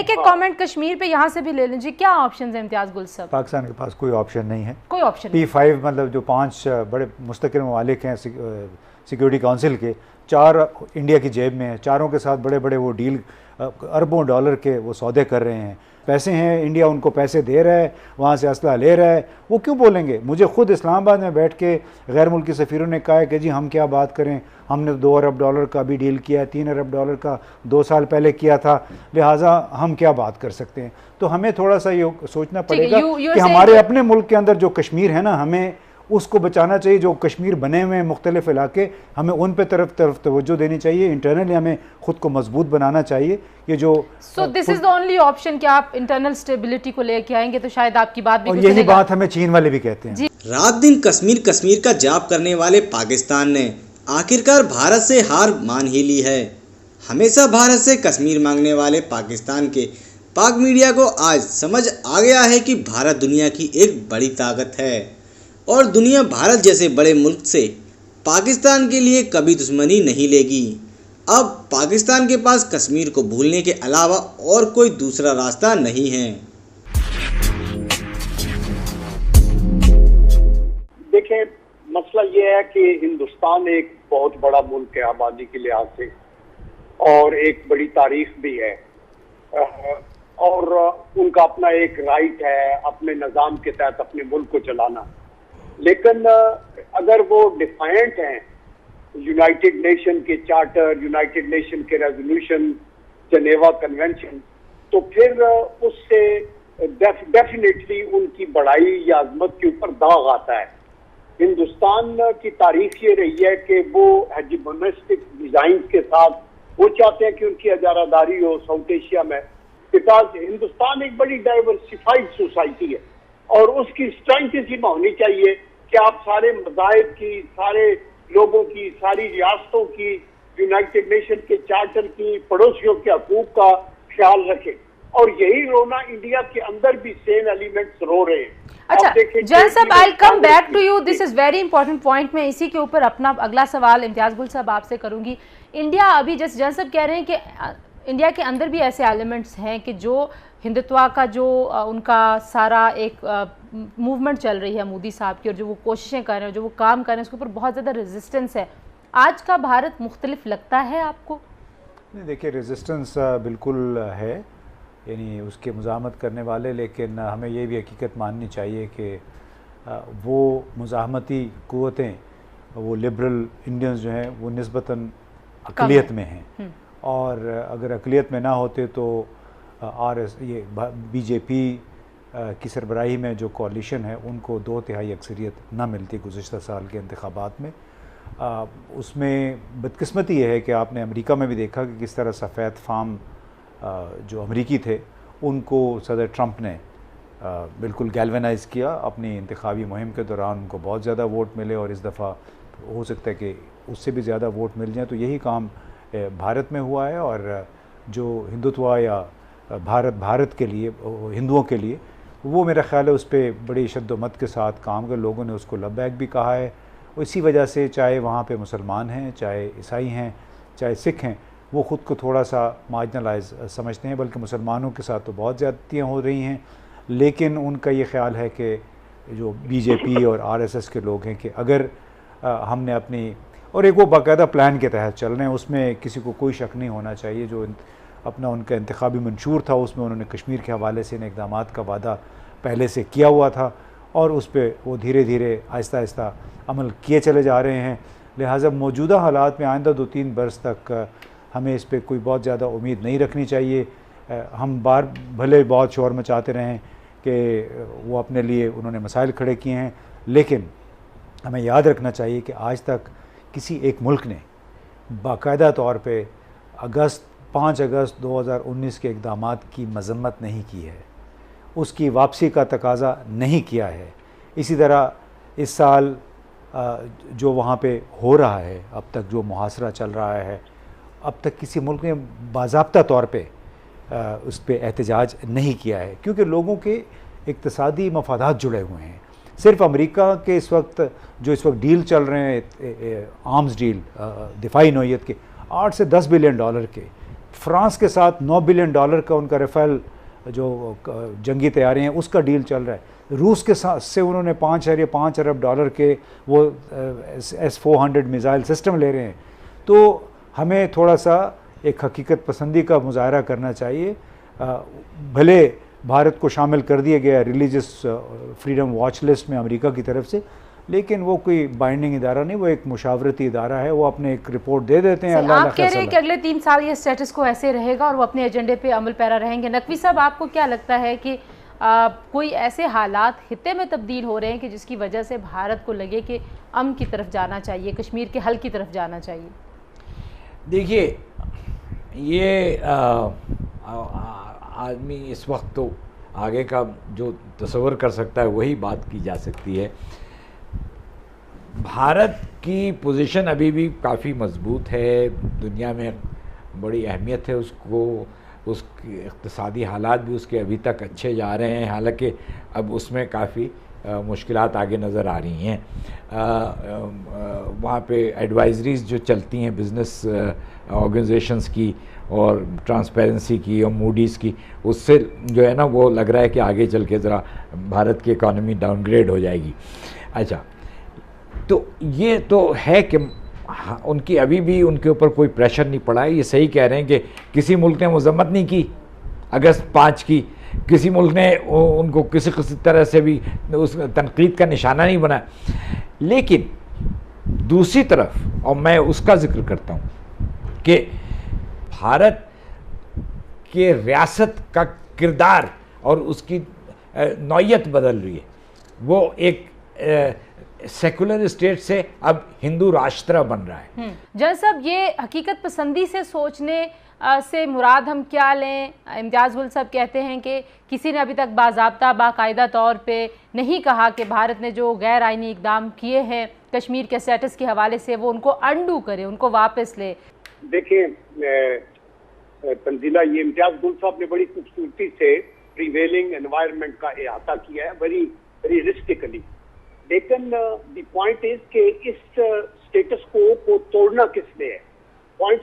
एक एक कमेंट कश्मीर पे यहाँ से भी ले लीजिए, क्या ऑप्शन है इम्तियाज गुल साहब? पाकिस्तान के पास कोई ऑप्शन नहीं है, कोई ऑप्शन नहीं। P5 मतलब जो 5 बड़े मुस्तकिल ममालिक हैं सिक्योरिटी काउंसिल के, 4 इंडिया की जेब में है, चारों के साथ बड़े बड़े वो डील अरबों डॉलर के वो सौदे कर रहे हैं, पैसे हैं, इंडिया उनको पैसे दे रहा है, वहाँ से असला ले रहा है, वो क्यों बोलेंगे? मुझे खुद इस्लामाबाद में बैठ के गैर मुल्की सफ़ीरों ने कहा है कि जी हम क्या बात करें, हमने 2 अरब डॉलर का भी डील किया है, 3 अरब डॉलर का 2 साल पहले किया था, लिहाजा हम क्या बात कर सकते हैं। तो हमें थोड़ा सा ये सोचना पड़ेगा कि हमारे अपने मुल्क के अंदर जो कश्मीर है ना, हमें उसको बचाना चाहिए। जो कश्मीर बने हुए हैं मुख्तलिफ इलाके, हमें उन पे तरफ तवज्जो देनी चाहिए, इंटरनली हमें खुद को मजबूत बनाना चाहिए। ये जो this is the only option कि आप इंटरनल स्टेबिलिटी को लेके आएंगे तो शायद आपकी बात भी, और यही बात हमें चीन वाले भी कहते हैं। रात दिन कश्मीर कश्मीर का जाप करने वाले पाकिस्तान ने आखिरकार भारत से हार मान ही ली है। हमेशा भारत से कश्मीर मांगने वाले पाकिस्तान के पाक मीडिया को आज समझ आ गया है कि भारत दुनिया की एक बड़ी ताकत है और दुनिया भारत जैसे बड़े मुल्क से पाकिस्तान के लिए कभी दुश्मनी नहीं लेगी। अब पाकिस्तान के पास कश्मीर को भूलने के अलावा और कोई दूसरा रास्ता नहीं है। देखिए, मसला ये है कि हिंदुस्तान एक बहुत बड़ा मुल्क है आबादी के लिहाज से, और एक बड़ी तारीख भी है, और उनका अपना एक राइट है अपने निज़ाम के तहत अपने मुल्क को चलाना। लेकिन अगर वो डिफाइंट हैं यूनाइटेड नेशन के चार्टर, यूनाइटेड नेशन के रेजोल्यूशन, जनेवा कन्वेंशन, तो फिर उससे डेफिनेटली उनकी बड़ाई या अजमत के ऊपर दाग आता है। हिंदुस्तान की तारीफ ये रही है कि वो हेजिमोनिस्टिक डिजाइन के साथ वो चाहते हैं कि उनकी अजारादारी हो साउथ एशिया में, बिकॉज हिंदुस्तान एक बड़ी डाइवर्सिफाइड सोसाइटी है और उसकी स्ट्रेंथ इसी में होनी चाहिए कि आप सारे मज़ाहिब की, सारे लोगों की, सारी रियासतों की, यूनाइटेड नेशन के चार्टर की, पड़ोसियों के हकूक का ख्याल रखें। और यही रोना इंडिया के अंदर भी सेम एलिमेंट्स रो रहे हैं। अच्छा जैन साहब, I will come back to you, this is very important point. मैं इसी के ऊपर अपना अगला सवाल इम्तियाज गुल साहब आपसे करूंगी। इंडिया अभी जैसे जैन साहब कह रहे हैं कि इंडिया के अंदर भी ऐसे एलिमेंट्स हैं कि जो हिंदुत्व का जो उनका सारा एक मूवमेंट चल रही है मोदी साहब की, और जो वो कोशिशें कर रहे हैं, जो वो काम कर रहे हैं, उसके ऊपर बहुत ज़्यादा रेजिस्टेंस है। आज का भारत मुख्तलिफ लगता है आपको? नहीं, देखिए रेजिस्टेंस बिल्कुल है, यानी उसके मुज़ाहमत करने वाले, लेकिन हमें ये भी हकीकत माननी चाहिए कि वो मुज़ाहमती क़ुव्वतें, वो लिबरल इंडियंस जो हैं वो निस्बतन अक़लियत में हैं, और अगर अक़लियत में ना होते तो ये बीजेपी की सरबराही में जो कोalition है उनको 2/3 अक्सरियत ना मिलती गुज़िश्ता साल के इंतखाबात में। उसमें बदकिस्मती ये है कि आपने अमेरिका में भी देखा कि किस तरह सफ़ेद फार्म जो अमेरिकी थे उनको सदर ट्रंप ने बिल्कुल गैल्वेनाइज़ किया अपनी इंतखाबी मुहिम के दौरान। उनको बहुत ज़्यादा वोट मिले और इस दफ़ा हो सकता है कि उससे भी ज़्यादा वोट मिल जाए। तो यही काम भारत में हुआ है, और जो हिंदुत्व या भारत के लिए, हिंदुओं के लिए, वो मेरा ख़्याल है उस पर बड़ी शद्दोमत के साथ काम कर, लोगों ने उसको लब्बैक भी कहा है। इसी वजह से चाहे वहाँ पे मुसलमान हैं, चाहे ईसाई हैं, चाहे सिख हैं, वो ख़ुद को थोड़ा सा मार्जिनलाइज समझते हैं, बल्कि मुसलमानों के साथ तो बहुत ज़्यादतियाँ हो रही हैं। लेकिन उनका ये ख़्याल है कि जो बीजेपी और आरएसएस के लोग हैं कि अगर हमने अपनी, और एक वो बाकायदा प्लान के तहत चल रहे हैं, उसमें किसी को कोई शक नहीं होना चाहिए, जो अपना उनका इंतखाबी मंशूर था उसमें उन्होंने कश्मीर के हवाले से इन इक़दामात का वादा पहले से किया हुआ था, और उस पर वो धीरे धीरे आहिस्ता आहिस्ता अमल किए चले जा रहे हैं। लिहाजा मौजूदा हालात में आइंदा 2-3 बरस तक हमें इस पर कोई बहुत ज़्यादा उम्मीद नहीं रखनी चाहिए। हम भले बहुत शोर मचाते रहें कि वो अपने लिए उन्होंने मसाइल खड़े किए हैं, लेकिन हमें याद रखना चाहिए कि आज तक किसी एक मुल्क ने बाकायदा तौर पे 5 अगस्त 2019 के इक़दामात की मज़म्मत नहीं की है, उसकी वापसी का तकाज़ा नहीं किया है। इसी तरह इस साल जो वहाँ पे हो रहा है, अब तक जो मुहासरा चल रहा है, अब तक किसी मुल्क ने बाज़ाब्ता तौर पे उस पर एहतजाज नहीं किया है, क्योंकि लोगों के इक़्तिसादी मफादात जुड़े हुए हैं। सिर्फ अमेरिका के इस वक्त डील चल रहे हैं, आर्म्स डील, दिफाई नौइयत के 8 से 10 बिलियन डॉलर के, फ्रांस के साथ $9 बिलियन का उनका राफेल जो जंगी तैयारियाँ हैं उसका डील चल रहा है। रूस के साथ से उन्होंने $5 अरब के वो S-400 मिसाइल सिस्टम ले रहे हैं। तो हमें थोड़ा सा एक हकीकत पसंदी का मुजाहरा करना चाहिए। भले भारत को शामिल कर दिया गया रिलीजियस फ्रीडम वॉच लिस्ट में अमेरिका की तरफ से, लेकिन वो कोई बाइंडिंग इदारा नहीं, वो एक मुशावरती इदारा है। वो अपने एक रिपोर्ट दे देते हैं। आप कह रहे हैं कि अगले 3 साल ये स्टेटस को ऐसे रहेगा और वो अपने एजेंडे पे अमल पैरा रहेंगे। नकवी साहब, आपको क्या लगता है कि कोई ऐसे हालात खित्ते में तब्दील हो रहे हैं कि जिसकी वजह से भारत को लगे कि अमन की तरफ जाना चाहिए, कश्मीर के हल की तरफ जाना चाहिए? देखिए, ये आदमी इस वक्त तो आगे का जो तस्वर कर सकता है वही बात की जा सकती है। भारत की पोजीशन अभी भी काफ़ी मजबूत है, दुनिया में बड़ी अहमियत है उसको, उसके इक़्तिसादी हालात भी उसके अभी तक अच्छे जा रहे हैं, हालांकि अब उसमें काफ़ी मुश्किलात आगे नज़र आ रही हैं। वहाँ पे एडवाइजरीज़ जो चलती हैं बिज़नेस ऑर्गेनाइजेशंस की और ट्रांसपेरेंसी की और मूडीज़ की, उससे जो है ना वो लग रहा है कि आगे चल के ज़रा भारत की इकॉनमी डाउनग्रेड हो जाएगी। अच्छा, तो ये तो है कि उनकी अभी भी उनके ऊपर कोई प्रेशर नहीं पड़ा है। ये सही कह रहे हैं कि किसी मुल्क ने मजम्मत नहीं की अगस्त 5 की, किसी मुल्क ने उनको किसी तरह से भी उस तनकीद का निशाना नहीं बनाया। लेकिन दूसरी तरफ, और मैं उसका जिक्र करता हूँ कि भारत के रियासत का किरदार और उसकी नौयत बदल रही है। वो एक सेकुलर स्टेट से अब हिंदू राष्ट्र बन रहा है। जन साहब, ये हकीकत पसंदी से सोचने से मुराद हम क्या लें? इम्तियाज़ गुल साहब कहते हैं कि किसी ने अभी तक बाज़ाब्ता बाकायदा तौर पे नहीं कहा कि भारत ने जो गैर आइनी इकदाम किए हैं कश्मीर के स्टेटस के हवाले से वो उनको अंडू करे, उनको वापस ले। देखिए तंजीला, ये इम्तियाज़ गुल साहब ने बड़ी खूबसूरती से प्रिवेलिंग एनवायरनमेंट का अहाता किया है, वेरी रियलिस्टिकली। लेकिन द पॉइंट इज कि इस स्टेटस को तोड़ना किसने है? पॉइंट